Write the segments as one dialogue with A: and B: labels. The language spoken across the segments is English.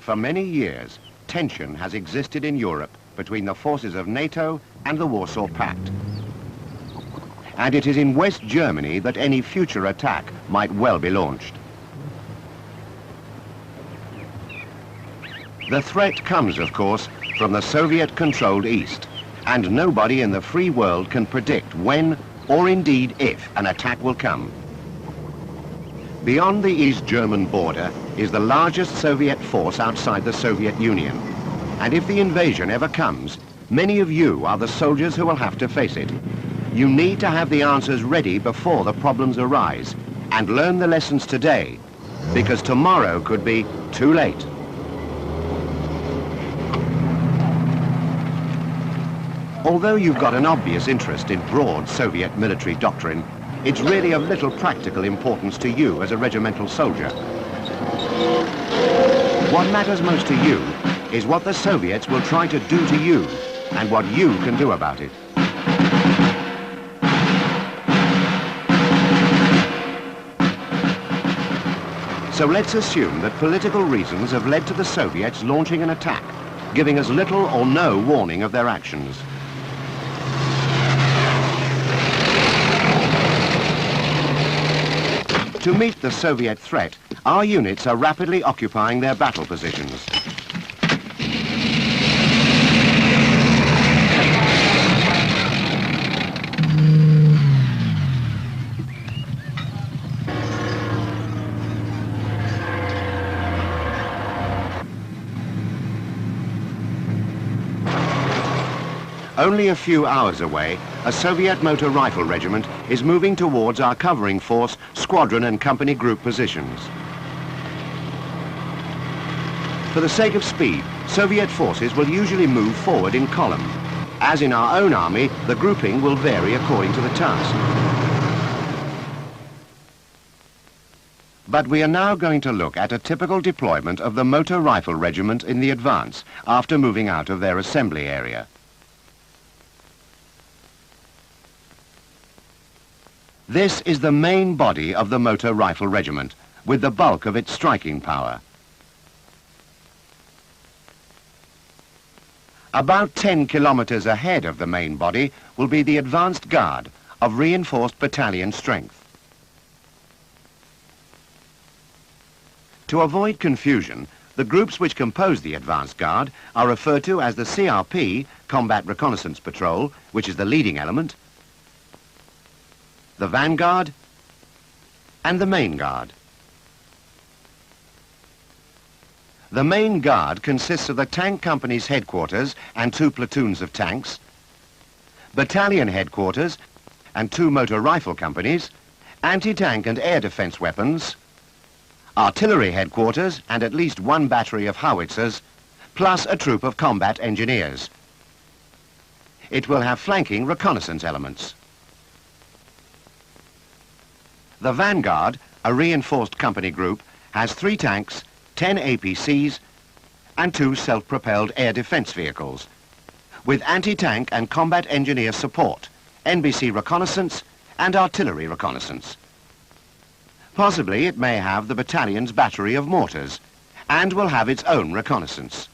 A: For many years, tension has existed in Europe between the forces of NATO and the Warsaw Pact. And it is in West Germany that any future attack might well be launched. The threat comes, of course, from the Soviet-controlled East, and nobody in the free world can predict when, or indeed if, an attack will come. Beyond the East German border is the largest Soviet force outside the Soviet Union. And if the invasion ever comes, many of you are the soldiers who will have to face it. You need to have the answers ready before the problems arise, and learn the lessons today, because tomorrow could be too late. Although you've got an obvious interest in broad Soviet military doctrine, it's really of little practical importance to you as a regimental soldier. What matters most to you is what the Soviets will try to do to you and what you can do about it. So let's assume that political reasons have led to the Soviets launching an attack, giving us little or no warning of their actions. To meet the Soviet threat, our units are rapidly occupying their battle positions. Only a few hours away, a Soviet motor rifle regiment is moving towards our covering force, squadron and company group positions. For the sake of speed, Soviet forces will usually move forward in column. As in our own army, the grouping will vary according to the task. But we are now going to look at a typical deployment of the motor rifle regiment in the advance after moving out of their assembly area. This is the main body of the motor rifle regiment, with the bulk of its striking power. About 10 kilometers ahead of the main body will be the advanced guard of reinforced battalion strength. To avoid confusion, the groups which compose the advanced guard are referred to as the CRP, Combat Reconnaissance Patrol, which is the leading element, the vanguard, and the main guard. The main guard consists of the tank company's headquarters and 2 platoons of tanks, battalion headquarters and 2 motor rifle companies, anti-tank and air defense weapons, artillery headquarters and at least 1 battery of howitzers, plus a troop of combat engineers. It will have flanking reconnaissance elements. The vanguard, a reinforced company group, has 3 tanks, 10 APCs, and 2 self-propelled air defense vehicles, with anti-tank and combat engineer support, NBC reconnaissance, and artillery reconnaissance. Possibly it may have the battalion's battery of mortars, and will have its own reconnaissance.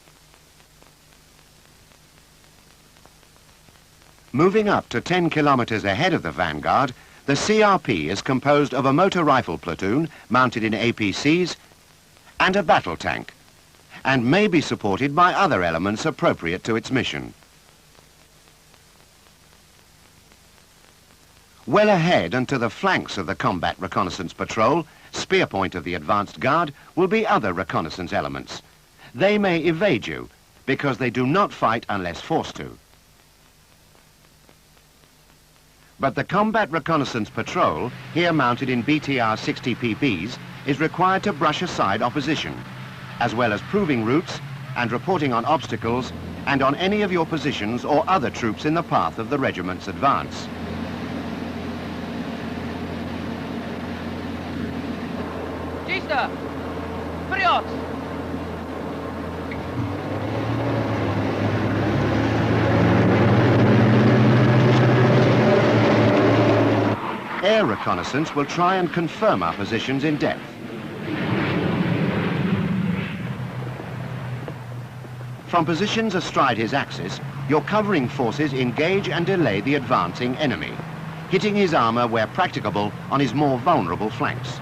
A: Moving up to 10 kilometers ahead of the vanguard, the CRP is composed of a motor rifle platoon mounted in APCs and a battle tank, and may be supported by other elements appropriate to its mission. Well ahead and to the flanks of the Combat Reconnaissance Patrol, spear point of the advanced guard, will be other reconnaissance elements. They may evade you because they do not fight unless forced to. But the Combat Reconnaissance Patrol, here mounted in BTR 60 PBs, is required to brush aside opposition, as well as proving routes and reporting on obstacles and on any of your positions or other troops in the path of the regiment's advance.
B: Чисто! Вперед!
A: Air reconnaissance will try and confirm our positions in depth. From positions astride his axis, your covering forces engage and delay the advancing enemy, hitting his armour where practicable on his more vulnerable flanks.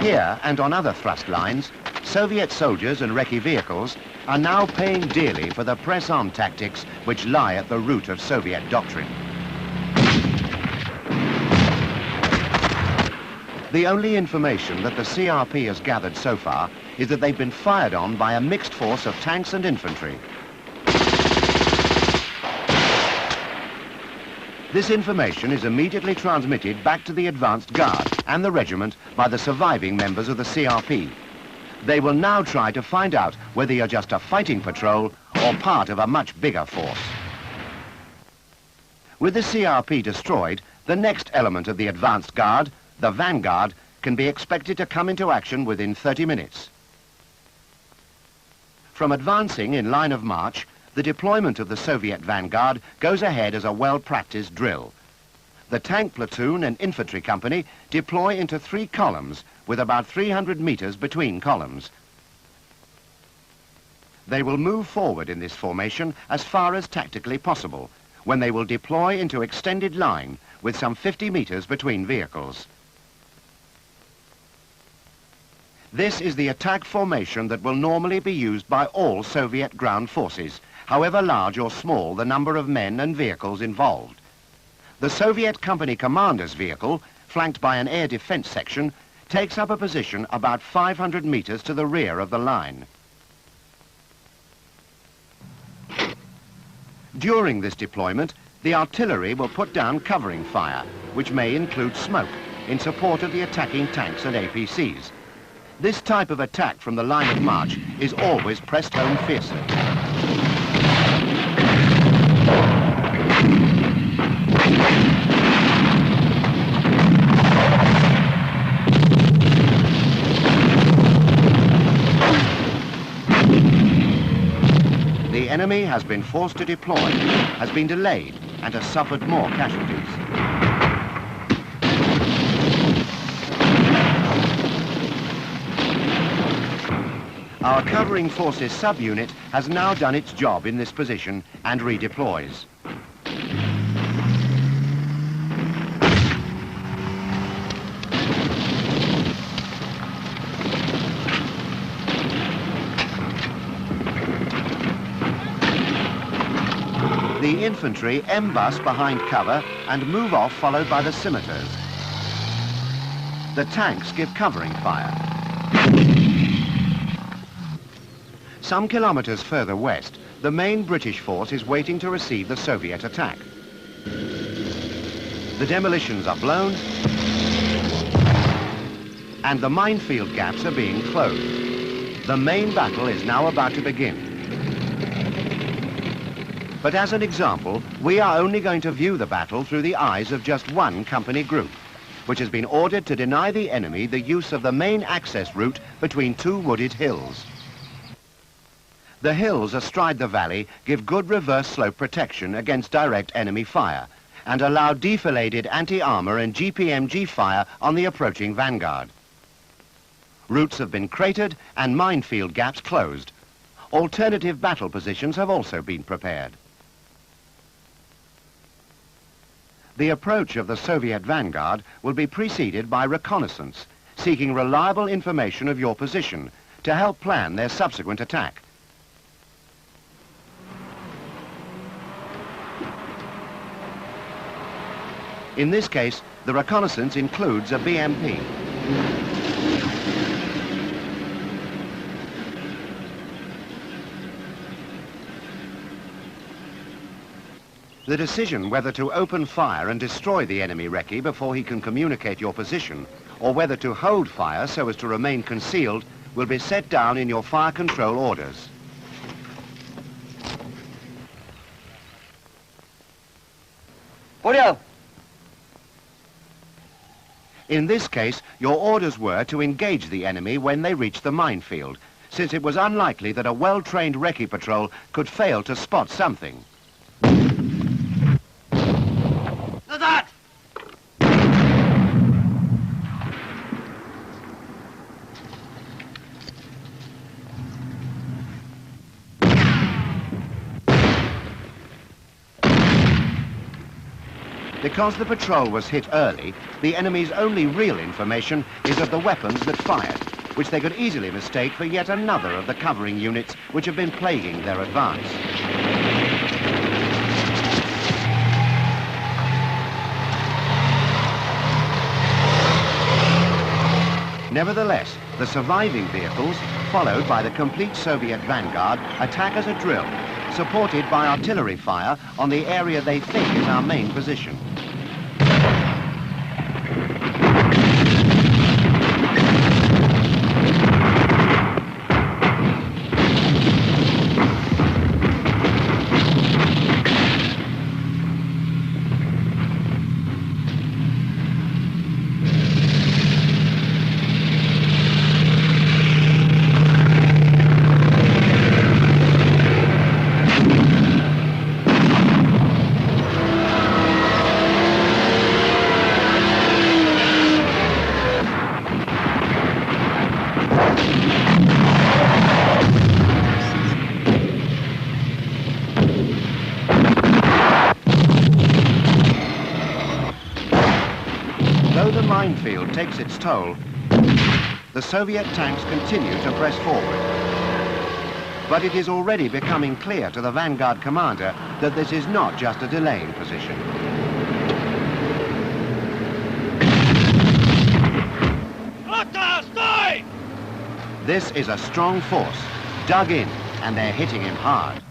A: Here and on other thrust lines, Soviet soldiers and recce vehicles are now paying dearly for the press-on tactics which lie at the root of Soviet doctrine. The only information that the CRP has gathered so far is that they've been fired on by a mixed force of tanks and infantry. This information is immediately transmitted back to the advanced guard and the regiment by the surviving members of the CRP. They will now try to find out whether you're just a fighting patrol or part of a much bigger force. With the CRP destroyed, the next element of the advanced guard, the vanguard, can be expected to come into action within 30 minutes. From advancing in line of march, the deployment of the Soviet vanguard goes ahead as a well-practiced drill. The tank platoon and infantry company deploy into 3 columns with about 300 meters between columns. They will move forward in this formation as far as tactically possible, when they will deploy into extended line with some 50 meters between vehicles. This is the attack formation that will normally be used by all Soviet ground forces, however large or small the number of men and vehicles involved. The Soviet company commander's vehicle, flanked by an air defense section, takes up a position about 500 meters to the rear of the line. During this deployment, the artillery will put down covering fire, which may include smoke, in support of the attacking tanks and APCs. This type of attack from the line of march is always pressed home fiercely. The enemy has been forced to deploy, has been delayed, and has suffered more casualties. Our covering forces subunit has now done its job in this position and redeploys. The infantry embus behind cover and move off, followed by the scimitars. The tanks give covering fire. Some kilometers further west, the main British force is waiting to receive the Soviet attack. The demolitions are blown and the minefield gaps are being closed. The main battle is now about to begin. But as an example, we are only going to view the battle through the eyes of just one company group, which has been ordered to deny the enemy the use of the main access route between 2 wooded hills. The hills astride the valley give good reverse slope protection against direct enemy fire and allow defiladed anti-armor and GPMG fire on the approaching vanguard. Routes have been cratered and minefield gaps closed. Alternative battle positions have also been prepared. The approach of the Soviet vanguard will be preceded by reconnaissance, seeking reliable information of your position to help plan their subsequent attack. In this case, the reconnaissance includes a BMP. The decision whether to open fire and destroy the enemy recce before he can communicate your position, or whether to hold fire so as to remain concealed, will be set down in your fire control orders.
B: Poryal!
A: In this case, your orders were to engage the enemy when they reach the minefield, since it was unlikely that a well-trained recce patrol could fail to spot something.
B: Назад!
A: Because the patrol was hit early, the enemy's only real information is of the weapons that fired, which they could easily mistake for yet another of the covering units which have been plaguing their advance. Nevertheless, the surviving vehicles, followed by the complete Soviet vanguard, attack as a drill, supported by artillery fire on the area they think is our main position. Though the minefield takes its toll, the Soviet tanks continue to press forward. But it is already becoming clear to the vanguard commander that this is not just a delaying position. This is a strong force, dug in, and they're hitting him hard.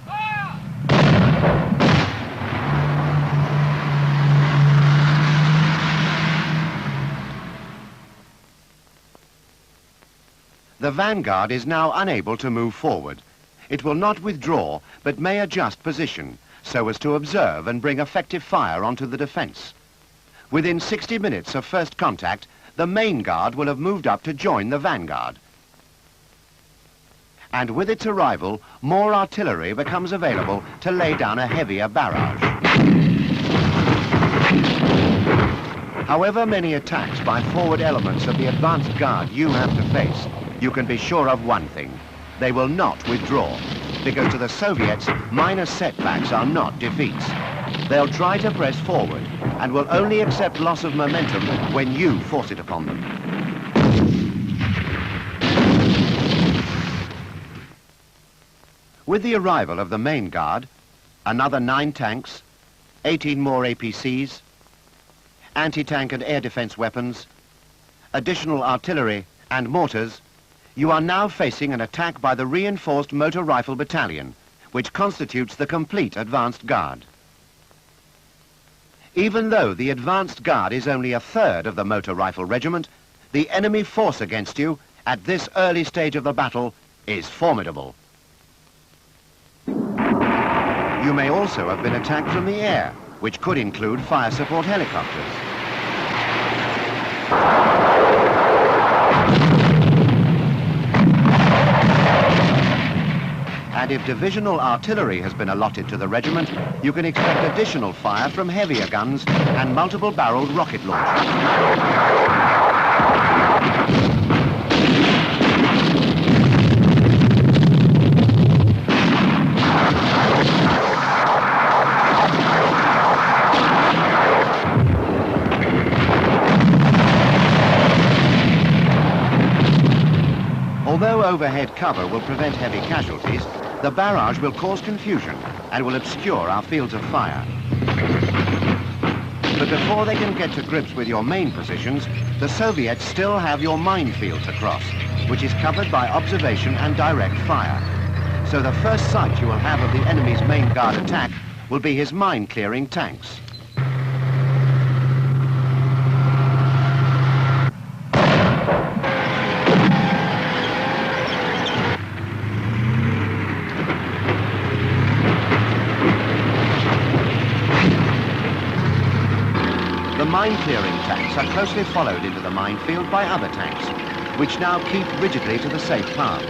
A: The vanguard is now unable to move forward. It will not withdraw, but may adjust position so as to observe and bring effective fire onto the defense. Within 60 minutes of first contact, the main guard will have moved up to join the vanguard. And with its arrival, more artillery becomes available to lay down a heavier barrage. However many attacks by forward elements of the advanced guard you have to face, you can be sure of one thing: they will not withdraw, because to the Soviets, minor setbacks are not defeats. They'll try to press forward and will only accept loss of momentum when you force it upon them. With the arrival of the main guard, another 9 tanks, 18 more APCs, anti-tank and air defense weapons, additional artillery and mortars, you are now facing an attack by the reinforced motor rifle battalion, which constitutes the complete advanced guard. Even though the advanced guard is only a third of the motor rifle regiment, the enemy force against you at this early stage of the battle is formidable. You may also have been attacked from the air, which could include fire support helicopters. And if divisional artillery has been allotted to the regiment, you can expect additional fire from heavier guns and multiple-barreled rocket launchers. Although overhead cover will prevent heavy casualties, the barrage will cause confusion and will obscure our fields of fire. But before they can get to grips with your main positions, the Soviets still have your minefield to cross, which is covered by observation and direct fire. So the first sight you will have of the enemy's main guard attack will be his mine-clearing tanks. The mine-clearing tanks are closely followed into the minefield by other tanks, which now keep rigidly to the safe paths.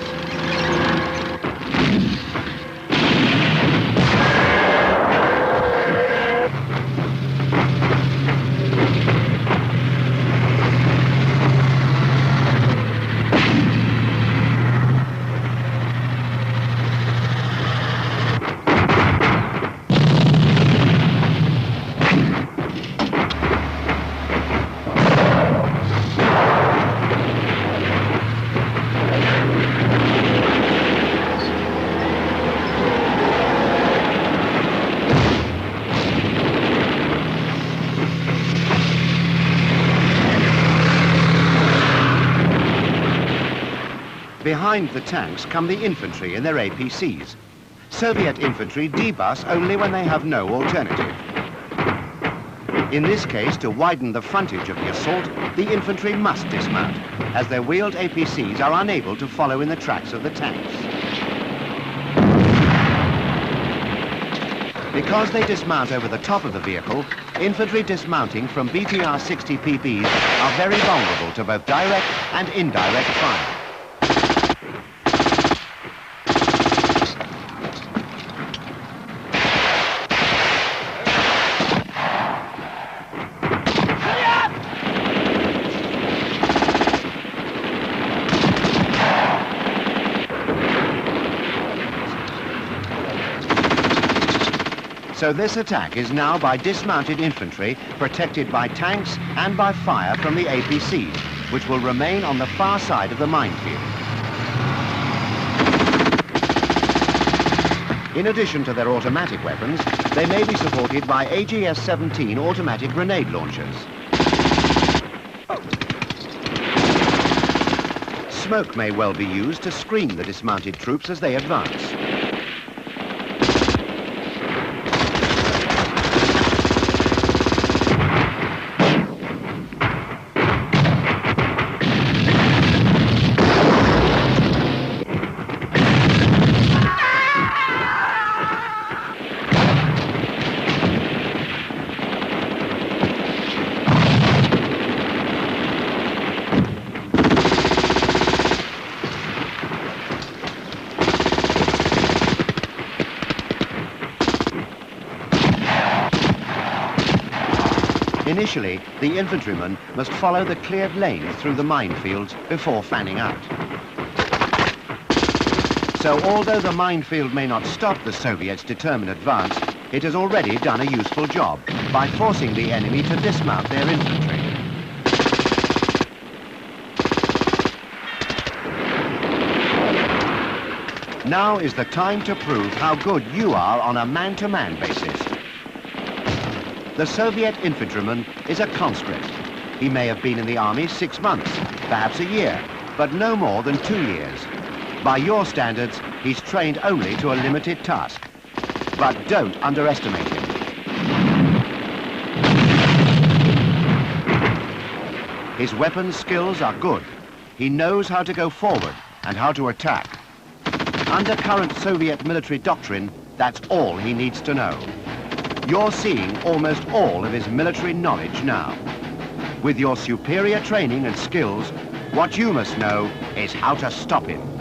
A: Behind the tanks come the infantry in their APCs. Soviet infantry debus only when they have no alternative. In this case, to widen the frontage of the assault, the infantry must dismount, as their wheeled APCs are unable to follow in the tracks of the tanks. Because they dismount over the top of the vehicle, infantry dismounting from BTR 60 PBs are very vulnerable to both direct and indirect fire. So this attack is now by dismounted infantry, protected by tanks and by fire from the APCs, which will remain on the far side of the minefield. In addition to their automatic weapons, they may be supported by AGS-17 automatic grenade launchers. Smoke may well be used to screen the dismounted troops as they advance. Initially, the infantrymen must follow the cleared lanes through the minefields before fanning out. So although the minefield may not stop the Soviets' determined advance, it has already done a useful job by forcing the enemy to dismount their infantry. Now is the time to prove how good you are on a man-to-man basis. The Soviet infantryman is a conscript. He may have been in the army 6 months, perhaps a year, but no more than 2 years. By your standards, he's trained only to a limited task. But don't underestimate him. His weapons skills are good. He knows how to go forward and how to attack. Under current Soviet military doctrine, that's all he needs to know. You're seeing almost all of his military knowledge now. With your superior training and skills, what you must know is how to stop him.